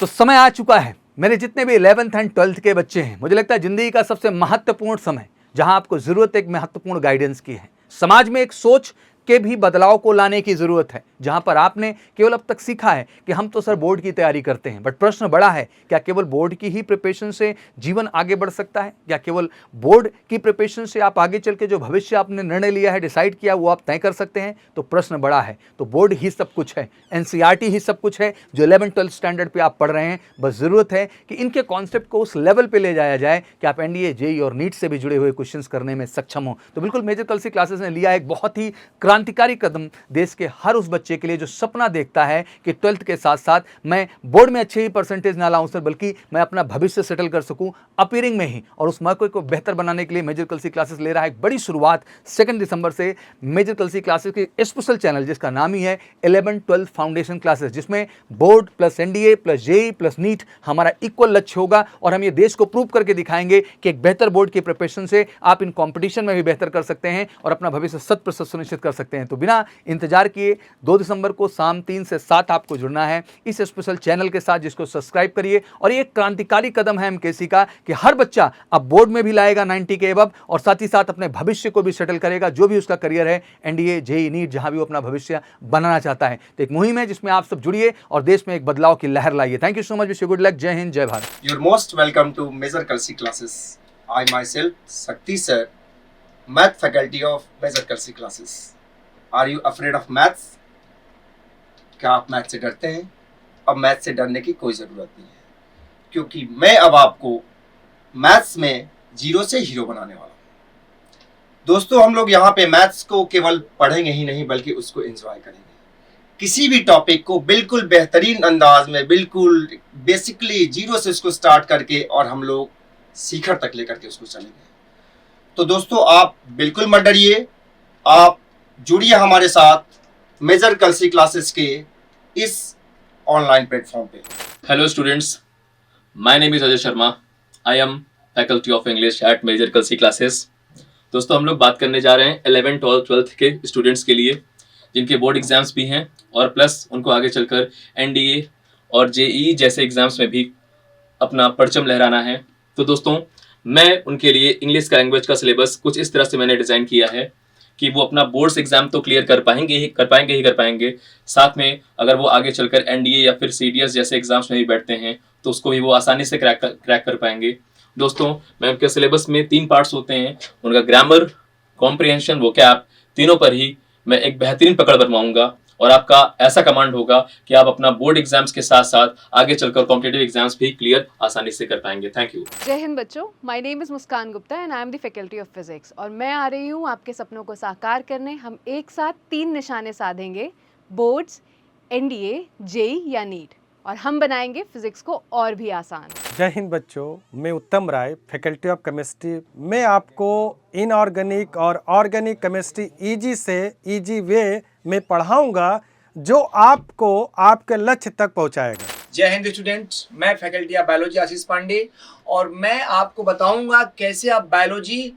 तो समय आ चुका है, मेरे जितने भी 11th एंड 12th के बच्चे हैं, मुझे लगता है जिंदगी का सबसे महत्वपूर्ण समय जहां आपको जरूरत एक महत्वपूर्ण गाइडेंस की है। समाज में एक सोच के भी बदलाव को लाने की जरूरत है, जहां पर आपने केवल अब तक सीखा है कि हम तो सर बोर्ड की तैयारी करते हैं, बट प्रश्न बड़ा है, क्या केवल बोर्ड की ही प्रिपरेशन से जीवन आगे बढ़ सकता है? क्या केवल बोर्ड की प्रिपरेशन से आप आगे चल के जो भविष्य आपने निर्णय लिया है, डिसाइड किया, वो आप तय कर सकते हैं? तो प्रश्न बड़ा है। तो बोर्ड ही सब कुछ है, एनसीईआरटी ही सब कुछ है जो 11th-12th स्टैंडर्ड पे आप पढ़ रहे हैं। बस जरूरत है कि इनके कॉन्सेप्ट को उस लेवल पे ले जाया जाए कि आप एनडीए, जेईई और नीट से भी जुड़े हुए क्वेश्चंस करने में सक्षम हो। तो बिल्कुल मेजर कलसी क्लासेस ने लिया एक बहुत ही क्रांतिकारी कदम देश के हर उस बच्चे के लिए जो सपना देखता है कि 12th के साथ साथ मैं बोर्ड में अच्छे ही परसेंटेज ना लाऊं सर, बल्कि मैं अपना भविष्य सेटल कर सकूं अपीयरिंग में ही। और उस मौके को बेहतर बनाने के लिए मेजर कलसी क्लासेस ले रहा है एक बड़ी शुरुआत 2 दिसंबर से मेजर कलसी क्लासेस के स्पेशल चैनल जिसका नाम ही है 11-12 फाउंडेशन क्लासेस, जिसमें board plus NDA plus JEE plus NEET हमारा इक्वल लक्ष्य होगा। और हम ये देश को प्रूव करके दिखाएंगे कि एक बेहतर बोर्ड की प्रिपरेशन से आप इन कंपटीशन में भी बेहतर कर सकते हैं और अपना भविष्य 100% सुनिश्चित कर सकते हैं। तो बिना इंतजार किए 2 दिसंबर को शाम 3 से 7 आपको जुड़ना है इस स्पेशल चैनल के साथ, जिसको सब्सक्राइब करिए। और ये क्रांतिकारी कदम है एमकेसी का कि हर बच्चा अब बोर्ड में भी लाएगा 90 के अबव और साथ ही साथ अपने भविष्य को भी सेटल करेगा, जो भी उसका करियर है, एनडीए, जेईई, नीट, जहां भी वो अपना भविष्य बनाना चाहता है। तो एक मुहिम है जिसमें आप सब जुड़िए और देश में एक बदलाव की लहर लाइए। Thank you so much, wish you good luck, जय हिंद, जय Bharat. You're most welcome to Major Kalsi classes. I myself, Sakti sir, math faculty of Major Kalsi classes. Are you afraid of maths? क्या आप मैथ से डरते हैं? अब math से डरने की कोई ज़रूरत नहीं है, क्योंकि मैं अब आपको मैथ्स में जीरो से हीरो बनाने वाला हूँ। दोस्तों, हम लोग यहाँ पे मैथ्स को केवल पढ़ेंगे ही नहीं, बल्कि उसको एंजॉय करेंगे। किसी भी टॉपिक को बिल्कुल बेहतरीन अंदाज में, बिल्कुल बेसिकली जीरो से उसको स्टार्ट करके और हम लोग शिखर तक लेकर के उसको चलेंगे। तो दोस्तों, आप बिल्कुल मत डरिए, आप जुड़िए हमारे साथ मेजर कलसी क्लासेस के इस ऑनलाइन प्लेटफॉर्म पे। Hello students, my name is Ajay Sharma. I am faculty of English at Major Kalsi Classes. दोस्तों, हम लोग बात करने जा रहे हैं 11, 12, 12th के स्टूडेंट्स के लिए जिनके बोर्ड एग्जाम्स भी हैं और प्लस उनको आगे चलकर एनडीए और जेईई जैसे एग्जाम्स में भी अपना परचम लहराना है। तो दोस्तों, मैं उनके लिए इंग्लिश का लैंग्वेज का सिलेबस कुछ इस तरह से मैंने डिज़ाइन किया है कि वो अपना बोर्ड्स एग्जाम तो क्लियर कर पाएंगे। साथ में अगर वो आगे चलकर एनडीए या फिर सीडीएस जैसे एग्जाम्स में भी बैठते हैं तो उसको भी वो आसानी से क्रैक कर पाएंगे। दोस्तों, मैं उनके सिलेबस में 3 पार्ट्स होते हैं, उनका ग्रामर, कॉम्प्रिहेंशन, वोकैब, तीनों पर ही मैं एक बेहतरीन पकड़ बनवाऊंगा और आपका ऐसा कमांड होगा कि आप अपना बोर्ड एग्जाम्स के साथ साथ आगे चलकर कॉम्पिटिटिव एग्जाम्स भी क्लियर आसानी से कर पाएंगे। Thank you. जय हिंद बच्चों, my name is Muskan Gupta and I am the faculty of physics. और मैं आ रही हूँ आपके सपनों को साकार करने। हम एक साथ 3 निशाने साधेंगे, बोर्ड्स, एनडीए, जेईई या नीट, और हम बनाएंगे फिजिक्स को और भी आसान। जय हिंद बच्चों, मैं उत्तम राय, फैकल्टी ऑफ केमिस्ट्री। मैं आपको इनऑर्गेनिक और ऑर्गेनिक केमिस्ट्री इजी से इजी वे में पढ़ाऊंगा जो आपको आपके लक्ष्य तक पहुंचाएगा। जय हिंद स्टूडेंट्स, मैं फैकल्टी ऑफ बायोलॉजी आशीष पांडे और मैं आपको बताऊंगा कैसे आप बायोलॉजी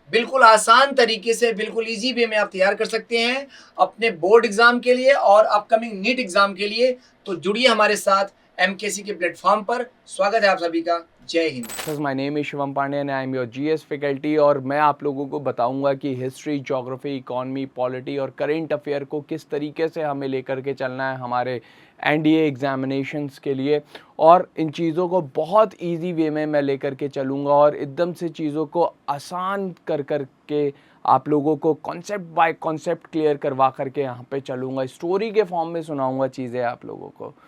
बिल्कुल आसान तरीके से, बिल्कुल इजी वे में आप तैयार कर सकते हैं अपने बोर्ड एग्जाम के लिए और अपकमिंग नीट एग्जाम के लिए। तो जुड़िए हमारे साथ एमकेसी के प्लेटफॉर्म पर। स्वागत है आप सभी का। जय हिंद। My name is Shivam Pandey and I am your GS faculty. और मैं आप लोगों को बताऊंगा कि हिस्ट्री, ज्योग्राफी, इकोनॉमी, पॉलिटी और करेंट अफेयर को किस तरीके से हमें लेकर के चलना है हमारे एनडीए एग्जामिनेशंस के लिए। और इन चीज़ों को बहुत इजी वे में मैं लेकर के चलूँगा और एकदम से चीज़ों को आसान कर के आप लोगों को कॉन्सेप्ट बाय कॉन्सेप्ट क्लियर करवा करके यहाँ पे चलूँगा। स्टोरी के फॉर्म में सुनाऊँगा चीज़ें आप लोगों को।